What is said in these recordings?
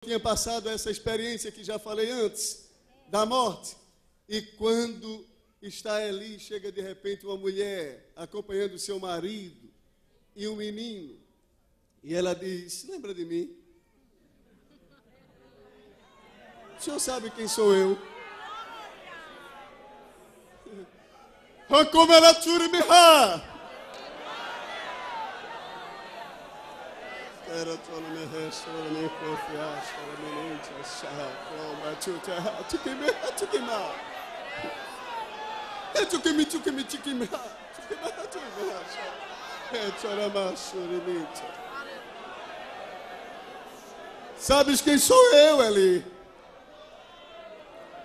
tinha passado essa experiência que já falei antes, da morte. E quando está ali, chega de repente uma mulher acompanhando o seu marido e um menino. E ela diz, lembra de mim? O senhor sabe quem sou eu? Como ela tira me era todo me resta, me confiar, me mente, achar, como sabes quem sou eu, Eli?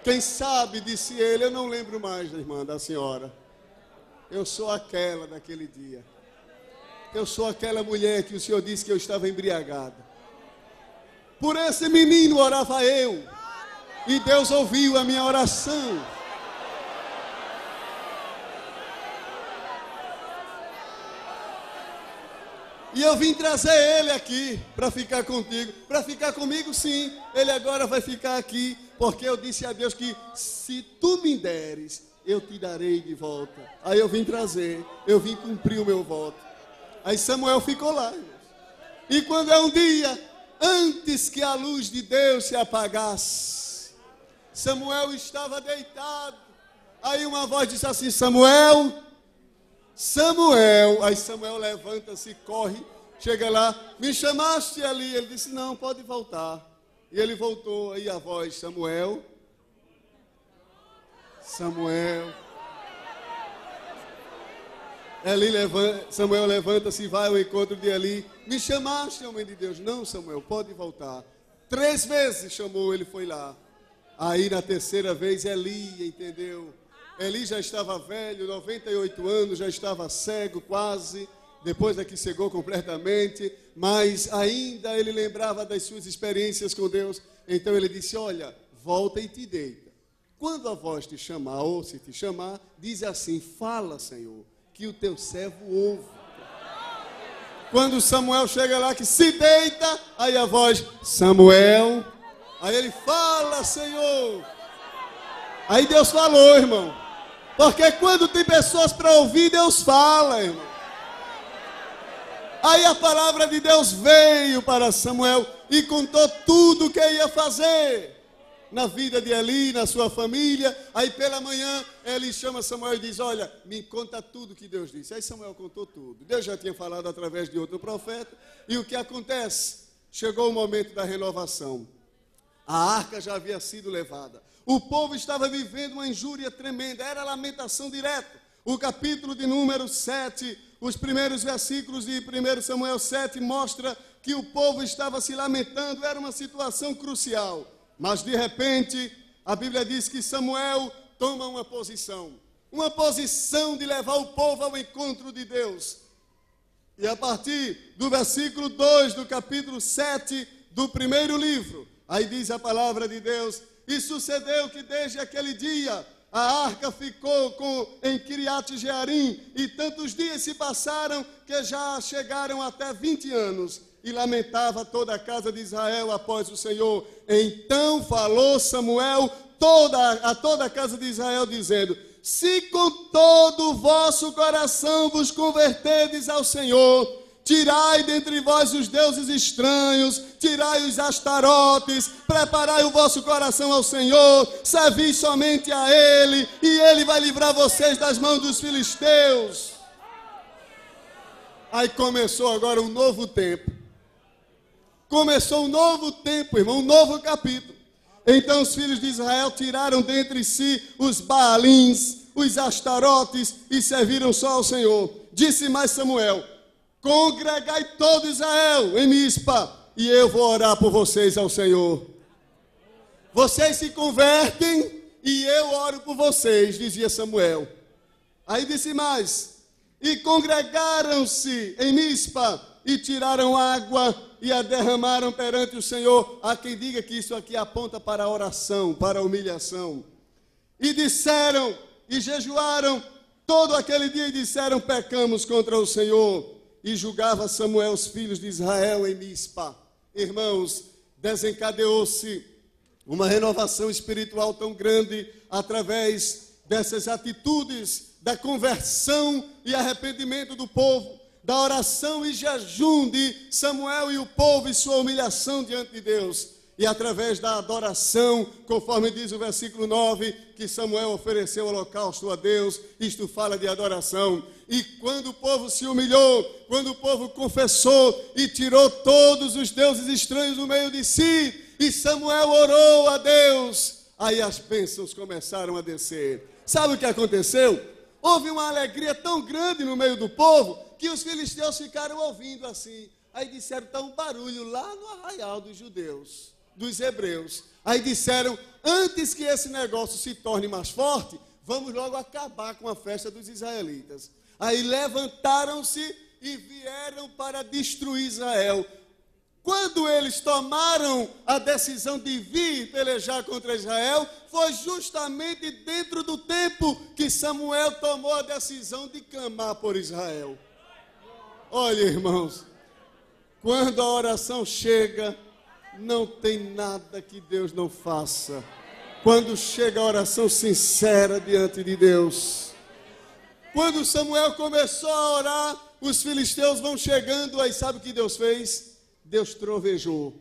Quem sabe, disse ele, eu não lembro mais, irmã, da senhora. Eu sou aquela daquele dia. Eu sou aquela mulher que o Senhor disse que eu estava embriagada. Por esse menino orava eu. E Deus ouviu a minha oração. E eu vim trazer ele aqui para ficar contigo. Para ficar comigo, sim. Ele agora vai ficar aqui. Porque eu disse a Deus que se tu me deres, eu te darei de volta. Aí eu vim trazer. Eu vim cumprir o meu voto. Aí Samuel ficou lá. E quando é um dia, antes que a luz de Deus se apagasse, Samuel estava deitado. Aí uma voz disse assim, Samuel, Samuel. Aí Samuel levanta-se, corre, chega lá, me chamaste ali? Ele disse, não, pode voltar. E ele voltou, aí a voz, Samuel, Samuel. Samuel levanta-se e vai ao encontro de Eli. Me chamaste, homem de Deus? Não, Samuel, pode voltar. 3 vezes chamou, ele foi lá. Aí na terceira vez Eli, entendeu? Eli já estava velho, 98 anos, já estava cego quase. Depois é que cegou completamente. Mas ainda ele lembrava das suas experiências com Deus. Então ele disse, olha, volta e te deita. Quando a voz te chamar ou se te chamar, diz assim, fala, Senhor, que o teu servo ouve. Quando Samuel chega lá que se deita, aí a voz, Samuel. Aí ele fala, Senhor. Aí Deus falou, irmão. Porque quando tem pessoas para ouvir, Deus fala, irmão. Aí a palavra de Deus veio para Samuel e contou tudo o que ia fazer na vida de Eli, na sua família. Aí pela manhã ele chama Samuel e diz, olha, me conta tudo que Deus disse. Aí Samuel contou tudo. Deus já tinha falado através de outro profeta. E o que acontece? Chegou o momento da renovação. A arca já havia sido levada. O povo estava vivendo uma injúria tremenda. Era lamentação direta. O capítulo de número 7, os primeiros versículos de 1 Samuel 7 mostra que o povo estava se lamentando. Era uma situação crucial. Mas de repente, a Bíblia diz que Samuel toma uma posição de levar o povo ao encontro de Deus. E a partir do versículo 2 do capítulo 7 do primeiro livro, aí diz a palavra de Deus, e sucedeu que desde aquele dia a arca ficou em Kiriat Jearim, e tantos dias se passaram que já chegaram até 20 anos. E lamentava toda a casa de Israel após o Senhor. Então falou Samuel a toda a casa de Israel, dizendo, se com todo o vosso coração vos converterdes ao Senhor, tirai dentre vós os deuses estranhos, tirai os astarotes, preparai o vosso coração ao Senhor, servi somente a Ele, e Ele vai livrar vocês das mãos dos filisteus. Aí começou agora um novo tempo. Começou um novo tempo, irmão, um novo capítulo. Então os filhos de Israel tiraram dentre si os Baalins, os Astarotes, e serviram só ao Senhor. Disse mais Samuel, congregai todo Israel em Mispa, e eu vou orar por vocês ao Senhor. Vocês se convertem, e eu oro por vocês, dizia Samuel. Aí disse mais, e congregaram-se em Mispa, e tiraram água, e a derramaram perante o Senhor. Há quem diga que isso aqui aponta para a oração, para a humilhação. E disseram, e jejuaram todo aquele dia, e disseram, pecamos contra o Senhor. E julgava Samuel os filhos de Israel em Mispa. Irmãos, desencadeou-se uma renovação espiritual tão grande através dessas atitudes da conversão e arrependimento do povo, da oração e jejum de Samuel e o povo e sua humilhação diante de Deus. E através da adoração, conforme diz o versículo 9, que Samuel ofereceu holocausto a Deus, isto fala de adoração. E quando o povo se humilhou, quando o povo confessou e tirou todos os deuses estranhos no meio de si, e Samuel orou a Deus, aí as bênçãos começaram a descer. Sabe o que aconteceu? Houve uma alegria tão grande no meio do povo, que os filisteus ficaram ouvindo assim. Aí disseram, está um barulho lá no arraial dos judeus, dos hebreus. Aí disseram, antes que esse negócio se torne mais forte, vamos logo acabar com a festa dos israelitas. Aí levantaram-se e vieram para destruir Israel. Quando eles tomaram a decisão de vir pelejar contra Israel, foi justamente dentro do tempo que Samuel tomou a decisão de clamar por Israel. Olha, irmãos, quando a oração chega, não tem nada que Deus não faça. Quando chega a oração sincera diante de Deus. Quando Samuel começou a orar, os filisteus vão chegando, aí sabe o que Deus fez? Deus trovejou.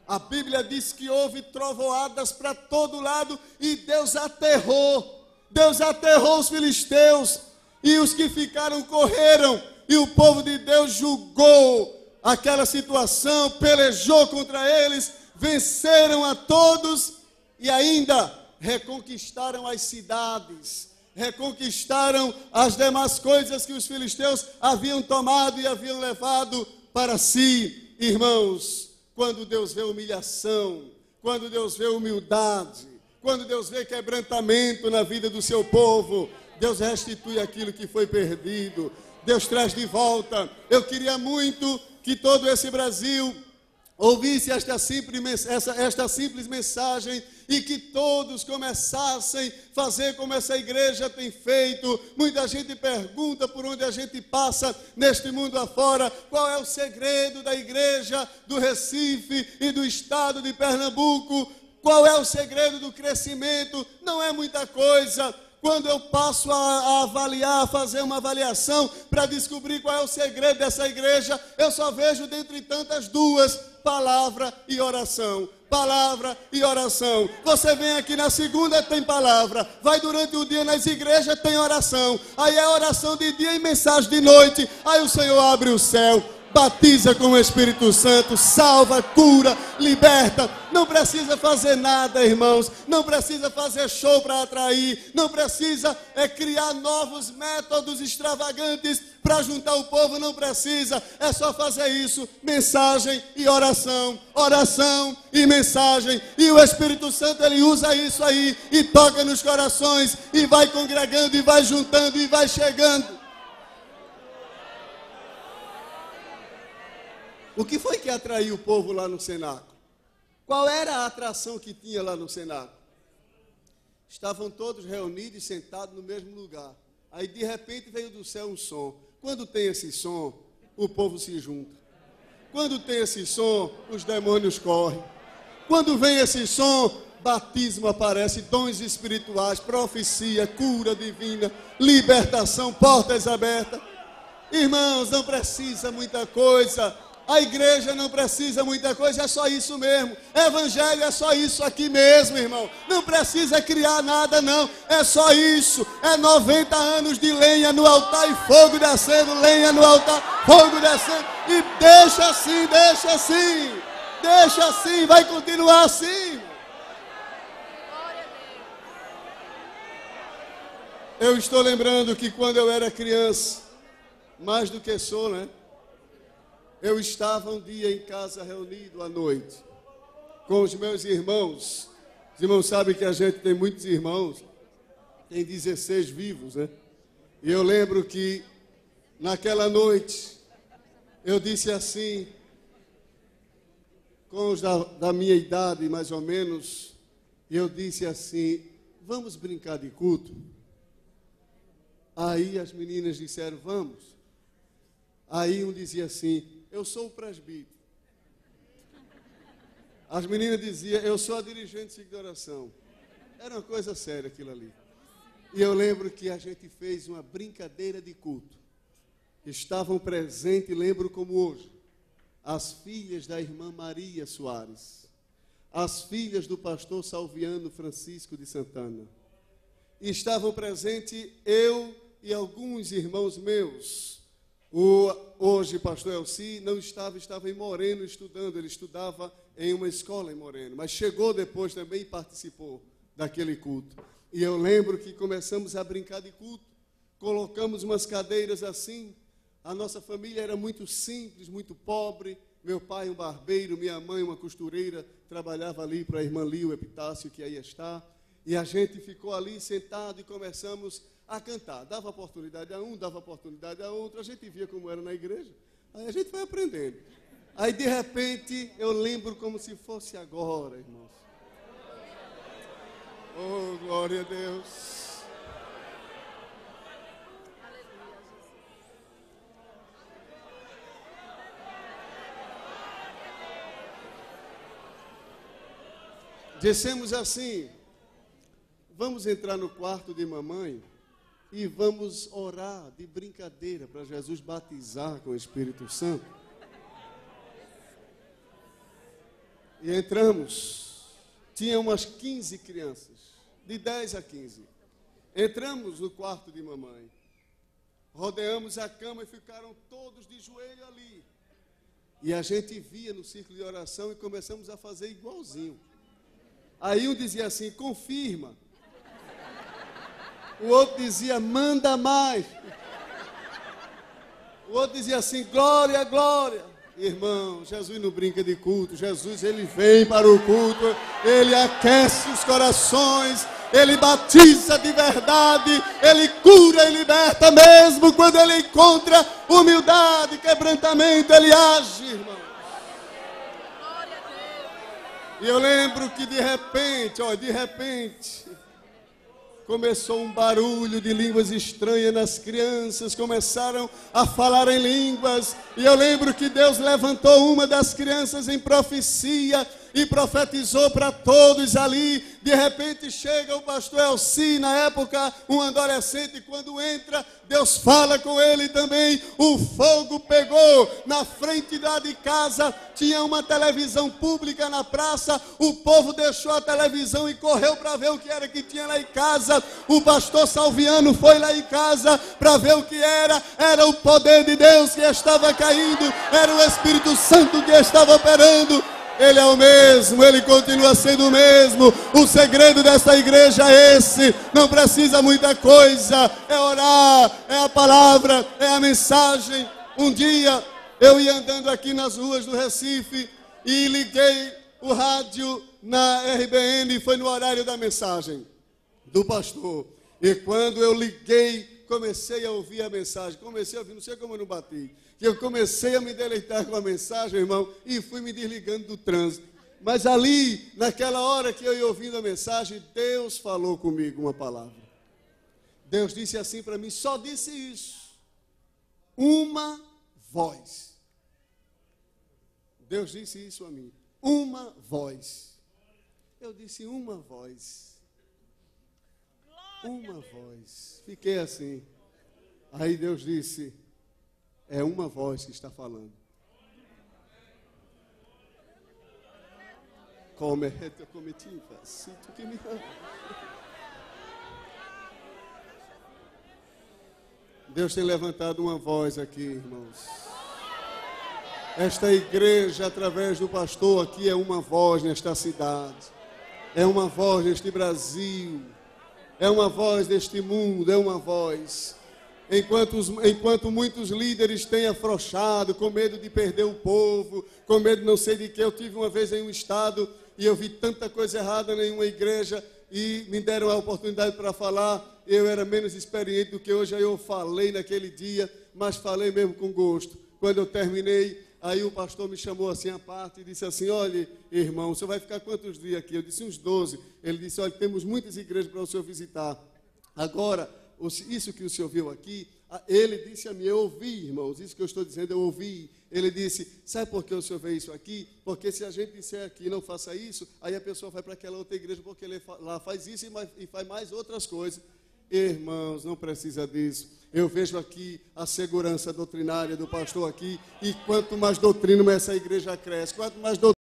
A Bíblia diz que houve trovoadas para todo lado e Deus aterrou. Deus aterrou os filisteus e os que ficaram correram. E o povo de Deus julgou aquela situação, pelejou contra eles, venceram a todos e ainda reconquistaram as cidades, reconquistaram as demais coisas que os filisteus haviam tomado e haviam levado para si. Irmãos, quando Deus vê humilhação, quando Deus vê humildade, quando Deus vê quebrantamento na vida do seu povo, Deus restitui aquilo que foi perdido, Deus traz de volta. Eu queria muito que todo esse Brasil ouvisse esta simples mensagem e que todos começassem a fazer como essa igreja tem feito. Muita gente pergunta por onde a gente passa neste mundo afora, qual é o segredo da igreja do Recife e do estado de Pernambuco, qual é o segredo do crescimento? Não é muita coisa. Quando eu passo a avaliar, a fazer uma avaliação para descobrir qual é o segredo dessa igreja, eu só vejo dentre tantas duas: palavra e oração. Palavra e oração. Você vem aqui na segunda, tem palavra. Vai durante o dia nas igrejas, tem oração. Aí é oração de dia e mensagem de noite. Aí o Senhor abre o céu, batiza com o Espírito Santo, salva, cura, liberta. Não precisa fazer nada, irmãos. Não precisa fazer show para atrair. Não precisa criar novos métodos extravagantes para juntar o povo. Não precisa. É só fazer isso. Mensagem e oração. Oração e mensagem. E o Espírito Santo, ele usa isso aí e toca nos corações e vai congregando e vai juntando e vai chegando. O que foi que atraiu o povo lá no cenáculo? Qual era a atração que tinha lá no cenáculo? Estavam todos reunidos e sentados no mesmo lugar. Aí de repente veio do céu um som. Quando tem esse som, o povo se junta. Quando tem esse som, os demônios correm. Quando vem esse som, batismo aparece, dons espirituais, profecia, cura divina, libertação, portas abertas. Irmãos, não precisa muita coisa. A igreja não precisa muita coisa, é só isso mesmo. Evangelho é só isso aqui mesmo, irmão. Não precisa criar nada, não. É só isso. É 90 anos de lenha no altar e fogo descendo, lenha no altar, fogo descendo. E deixa assim, deixa assim. Deixa assim, vai continuar assim. Eu estou lembrando que quando eu era criança, mais do que sou, né? Eu estava um dia em casa reunido à noite com os meus irmãos. Os irmãos sabem que a gente tem muitos irmãos, tem 16 vivos, né? E eu lembro que naquela noite eu disse assim, com os da minha idade mais ou menos, eu disse assim: vamos brincar de culto? Aí as meninas disseram: vamos. Aí um dizia assim: eu sou o presbítero. As meninas diziam, eu sou a dirigente do ciclo de oração. Era uma coisa séria aquilo ali. E eu lembro que a gente fez uma brincadeira de culto. Estavam presentes, lembro como hoje, as filhas da irmã Maria Soares, as filhas do pastor Salviano Francisco de Santana. E estavam presentes eu e alguns irmãos meus. Hoje, pastor Elci não estava em Moreno estudando, ele estudava em uma escola em Moreno, mas chegou depois também e participou daquele culto. E eu lembro que começamos a brincar de culto, colocamos umas cadeiras assim. A nossa família era muito simples, muito pobre. Meu pai um barbeiro, minha mãe uma costureira, trabalhava ali para a irmã Lia, o Epitácio, que aí está. E a gente ficou ali sentado e começamos a cantar. Dava oportunidade a um, dava oportunidade a outro. A gente via como era na igreja. Aí a gente foi aprendendo. Aí, de repente, eu lembro como se fosse agora, irmãos. Oh, glória a Deus. Dissemos assim, vamos entrar no quarto de mamãe e vamos orar de brincadeira para Jesus batizar com o Espírito Santo. E entramos, tinha umas 15 crianças, de 10 a 15. Entramos no quarto de mamãe, rodeamos a cama e ficaram todos de joelho ali. E a gente via no círculo de oração e começamos a fazer igualzinho. Aí um dizia assim, confirma. O outro dizia, manda mais. O outro dizia assim, glória, glória. Irmão, Jesus não brinca de culto. Jesus, ele vem para o culto, ele aquece os corações, ele batiza de verdade, ele cura e liberta mesmo quando ele encontra humildade, quebrantamento, ele age, irmão. E eu lembro que de repente, começou um barulho de línguas estranhas nas crianças, começaram a falar em línguas, e eu lembro que Deus levantou uma das crianças em profecia e profetizou para todos ali. De repente chega o pastor Elci, na época um adolescente, quando entra, Deus fala com ele também. O fogo pegou na frente lá de casa, tinha uma televisão pública na praça, o povo deixou a televisão e correu para ver o que era que tinha lá em casa. O pastor Salviano foi lá em casa para ver o que era o poder de Deus que estava caindo, era o Espírito Santo que estava operando. Ele é o mesmo, ele continua sendo o mesmo. O segredo dessa igreja é esse, não precisa muita coisa, é orar, é a palavra, é a mensagem. Um dia eu ia andando aqui nas ruas do Recife e liguei o rádio na RBN, foi no horário da mensagem do pastor. E quando eu liguei, comecei a ouvir a mensagem, não sei como eu não bati. Que eu comecei a me deleitar com a mensagem, irmão, e fui me desligando do trânsito. Mas ali, naquela hora que eu ia ouvindo a mensagem, Deus falou comigo uma palavra. Deus disse assim para mim, só disse isso. Uma voz. Deus disse isso a mim. Uma voz. Eu disse uma voz. Uma voz. Fiquei assim. Aí Deus disse, é uma voz que está falando. Come reta comitiva, sinto que me ama. Deus tem levantado uma voz aqui, irmãos. Esta igreja, através do pastor aqui, é uma voz nesta cidade. É uma voz neste Brasil. É uma voz deste mundo, é uma voz. Enquanto muitos líderes têm afrouxado, com medo de perder o povo, com medo de não sei de que. Eu tive uma vez em um estado e eu vi tanta coisa errada em uma igreja e me deram a oportunidade para falar. Eu era menos experiente do que hoje, aí eu falei naquele dia, mas falei mesmo com gosto. Quando eu terminei, aí o pastor me chamou assim à parte e disse assim, olha, irmão, o senhor vai ficar quantos dias aqui? Eu disse uns 12. Ele disse, olha, temos muitas igrejas para o senhor visitar. Agora, isso que o senhor viu aqui, ele disse a mim, eu ouvi, irmãos, isso que eu estou dizendo, eu ouvi. Ele disse, sabe por que o senhor vê isso aqui? Porque se a gente disser aqui, não faça isso, aí a pessoa vai para aquela outra igreja, porque ele lá faz isso e faz mais outras coisas. Irmãos, não precisa disso. Eu vejo aqui a segurança doutrinária do pastor aqui, e quanto mais doutrina, mais essa igreja cresce. Quanto mais doutrina,